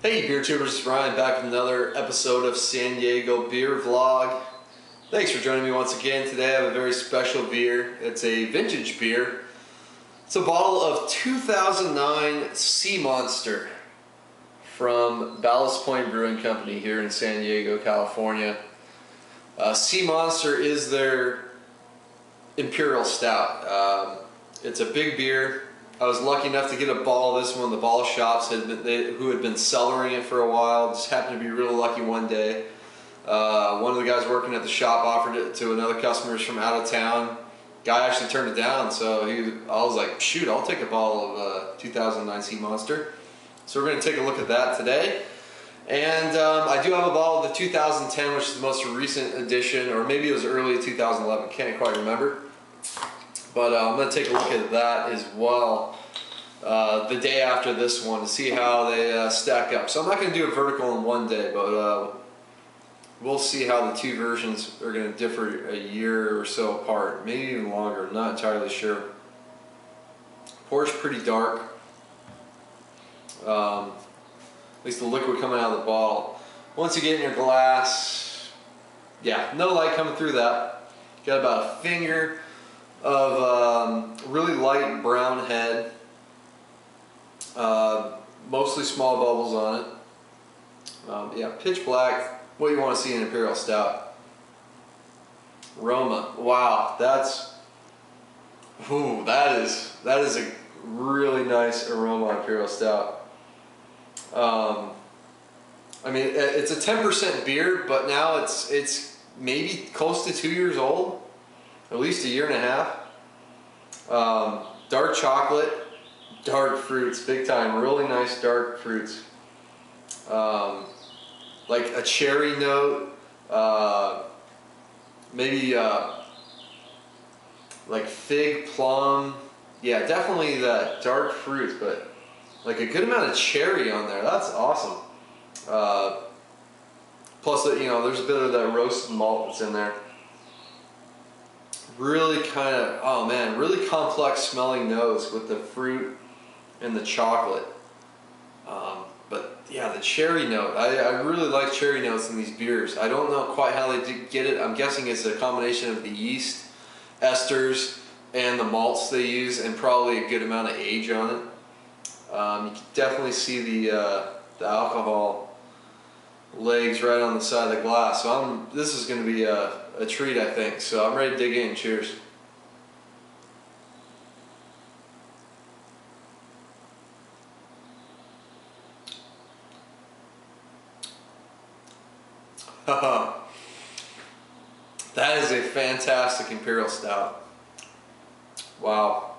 Hey beer tubers, it's Ryan back with another episode of San Diego Beer Vlog. Thanks for joining me once again. Today I have a very special beer. It's a vintage beer. It's a bottle of 2009 Sea Monster from Ballast Brewing Company here in San Diego, California. Sea Monster is their Imperial Stout. It's a big beer. I was lucky enough to get a bottle of this one. The bottle shops who had been cellaring it for a while just happened to be really lucky one day. One of the guys working at the shop offered it to another customer from out of town. Guy actually turned it down, so I was like, shoot, I'll take a bottle of 2009 Sea Monster. So we're going to take a look at that today. And I do have a bottle of the 2010, which is the most recent edition, or maybe it was early 2011, can't quite remember. But I'm going to take a look at that as well the day after this one to see how they stack up. So I'm not going to do a vertical in one day, but we'll see how the two versions are going to differ a year or so apart, maybe even longer. I'm not entirely sure. Pours pretty dark. At least the liquid coming out of the bottle. Once you get in your glass, yeah, no light coming through that. Got about a finger of really light brown head, mostly small bubbles on it. Yeah, pitch black, what you want to see in Imperial Stout. Aroma, wow, that is a really nice aroma on Imperial Stout. I mean, it's a 10% beer, but now it's maybe close to 2 years old. At least a year and a half. Dark chocolate, dark fruits, big time. Really nice dark fruits. Like a cherry note, maybe like fig, plum. Yeah, definitely that dark fruit, but like a good amount of cherry on there. That's awesome. Plus, there's a bit of that roasted malt that's in there. Really kind of, oh man, really complex smelling nose with the fruit and the chocolate. But yeah, the cherry note, I really like cherry notes in these beers. I don't know quite how they get it. I'm guessing it's a combination of the yeast, esters, and the malts they use, and probably a good amount of age on it. You can definitely see the alcohol legs right on the side of the glass. So this is going to be a treat, I think. So I'm ready to dig in. Cheers. That is a fantastic Imperial Stout. Wow.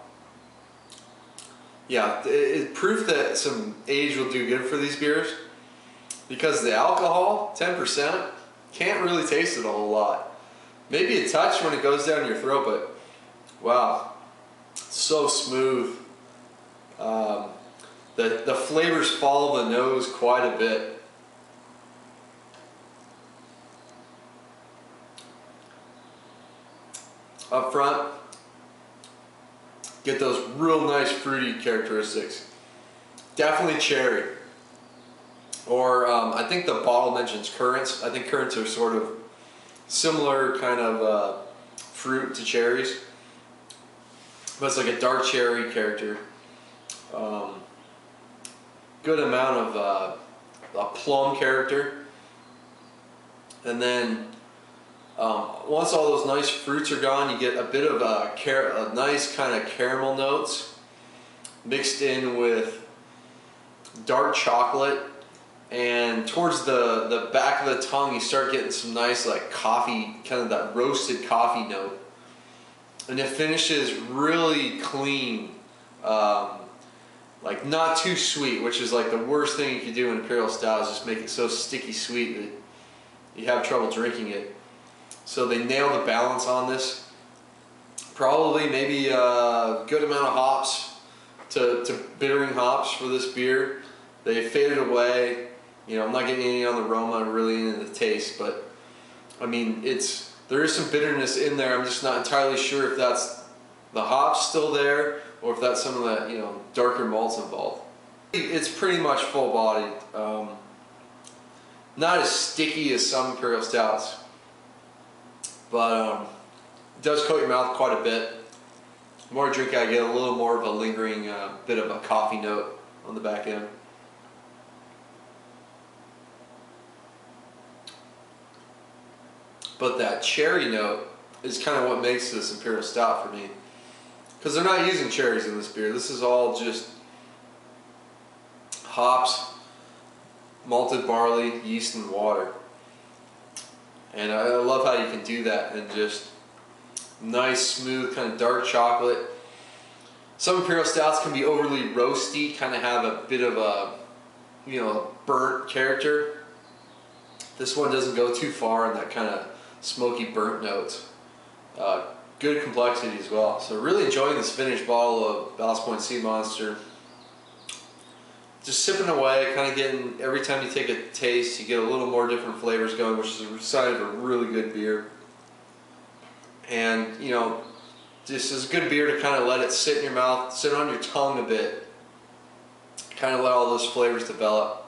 Yeah, it's proof that some age will do good for these beers, because the alcohol, 10%, can't really taste it a whole lot. Maybe a touch when it goes down your throat, but wow, so smooth. The flavors follow the nose quite a bit. Up front, get those real nice fruity characteristics. Definitely cherry. Or I think the bottle mentions currants. I think currants are sort of similar kind of fruit to cherries, but it's like a dark cherry character. Good amount of a plum character, and then once all those nice fruits are gone, you get a bit of a nice kind of caramel notes mixed in with dark chocolate. And towards the back of the tongue, you start getting some nice like coffee, kind of that roasted coffee note. And it finishes really clean, like not too sweet, which is like the worst thing you could do in Imperial Stout, is just make it so sticky sweet that you have trouble drinking it. So they nail the balance on this. Probably maybe a good amount of hops to bittering hops for this beer. They faded away. I'm not getting any on the aroma, really into the taste, but I mean, there is some bitterness in there. I'm just not entirely sure if that's the hops still there, or if that's some of that, darker malts involved. It's pretty much full bodied. Not as sticky as some Imperial Stouts, but it does coat your mouth quite a bit. The more I drink it, I get a little more of a lingering bit of a coffee note on the back end. But that cherry note is kind of what makes this Imperial Stout for me. Because they're not using cherries in this beer. This is all just hops, malted barley, yeast, and water. And I love how you can do that and just nice, smooth, kind of dark chocolate. Some Imperial Stouts can be overly roasty, kind of have a bit of a, you know, burnt character. This one doesn't go too far in that kind of smoky burnt notes. Good complexity as well. So really enjoying this finished bottle of Ballast Point Sea Monster. Just sipping away, kind of getting, every time you take a taste, you get a little more different flavors going, which is a sign of a really good beer. And, you know, this is a good beer to kind of let it sit in your mouth, sit on your tongue a bit, kind of let all those flavors develop.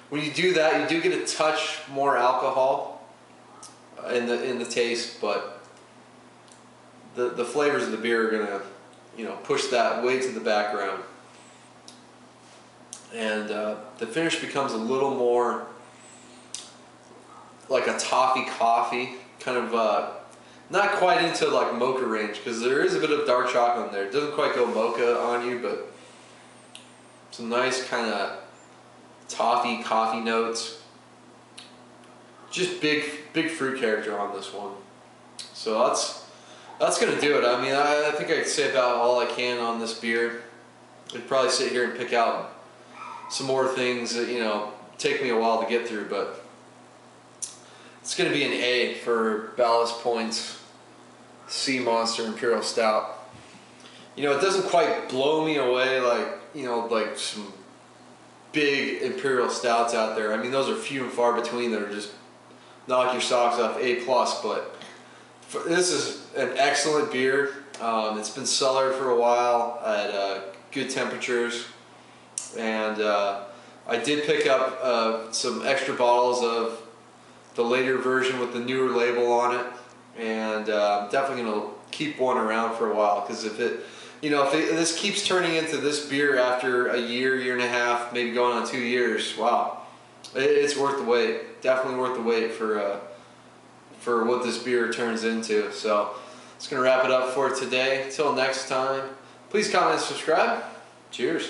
When you do that, you do get a touch more alcohol in the taste, but the flavors of the beer are gonna, you know, push that way to the background. And the finish becomes a little more like a toffee coffee, kind of not quite into like mocha range, because there is a bit of dark chocolate in there. It doesn't quite go mocha on you, but some nice kind of toffee coffee notes. Just big fruit character on this one. So that's gonna do it. I mean, I think I can say about all I can on this beer. I'd probably sit here and pick out some more things that, you know, take me a while to get through, but it's going to be an A for Ballast Point's Sea Monster Imperial Stout. You know, it doesn't quite blow me away like, you know, like some big Imperial Stouts out there. I mean, those are few and far between that are just knock your socks off, A+, but this is an excellent beer. It's been cellared for a while at good temperatures. And I did pick up some extra bottles of the later version with the newer label on it, and I'm definitely going to keep one around for a while, because if it, you know, if this keeps turning into this beer after a year, year and a half, maybe going on 2 years, wow, it's worth the wait. Definitely worth the wait for what this beer turns into. So it's going to wrap it up for today. Until next time, please comment and subscribe. Cheers.